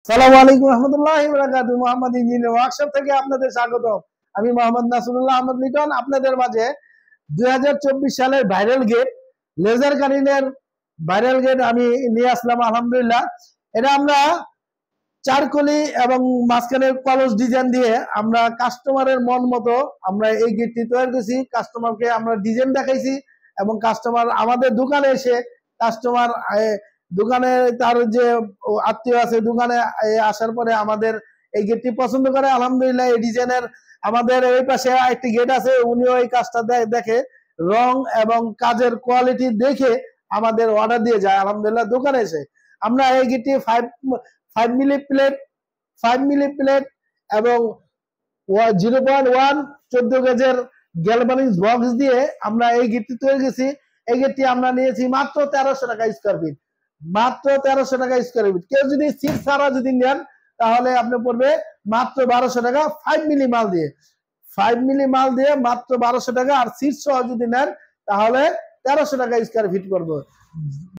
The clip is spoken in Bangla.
সালামু আলাইকুম রহমতুল্লাহি ওয়া বারাকাতুহু। মোহাম্মদ ইঞ্জিনিয়ার ওয়ার্কশপ থেকে আপনাদের স্বাগত। আমি মোহাম্মদ নাসরুল্লাহ আহমদ লিটন আপনাদের মাঝে 2024 সালের ভাইরাল গেট লেজার কারিনের ভাইরাল গেট আমি নিয়ে আসলাম। আলহামদুলিল্লাহ, এটা আমরা চারকলি এবং মাঝখানে কলস ডিজাইন দিয়ে আমরা কাস্টমারের মন মতো আমরা এই গেটটি তৈরি করেছি। কাস্টমারকে আমরা ডিজাইন দেখাইছি এবং কাস্টমার আমাদের দোকানে এসে কাস্টমার দোকানে তার যে আত্মীয় আছে দোকানে আসার পরে আমাদের এই গেটটি পছন্দ করে। আলহামদুলিল্লাহ, এই ডিজাইনের আমাদের এই পাশে একটি গেট আছে, উনিও এই কাজটা দেখে রং এবং কাজের কোয়ালিটি দেখে আমাদের অর্ডার দিয়ে যায়। আলহামদুলিল্লাহ, দোকানে এসে আমরা এই গেটটি 5 মিলি প্লেট এবং 0.1 14 গেজের গ্যালভানিক বক্স দিয়ে আমরা এই গেটটি তৈরি করেছি। এই গেটটি আমরা নিয়েছি মাত্র 1300 টাকা স্কয়ার ফিট। মাত্র 1300 টাকা স্কয়ার ফিট। কেউ যদি সিট ছাড়া যদি নেন তাহলে আপনি পড়বে মাত্র 1200 টাকা। 5 মিলি মাল দিয়ে মাত্র 1200 টাকা। আর সিট সহ যদি নেন তাহলে 1300 টাকা স্কয়ার ফিট করবো।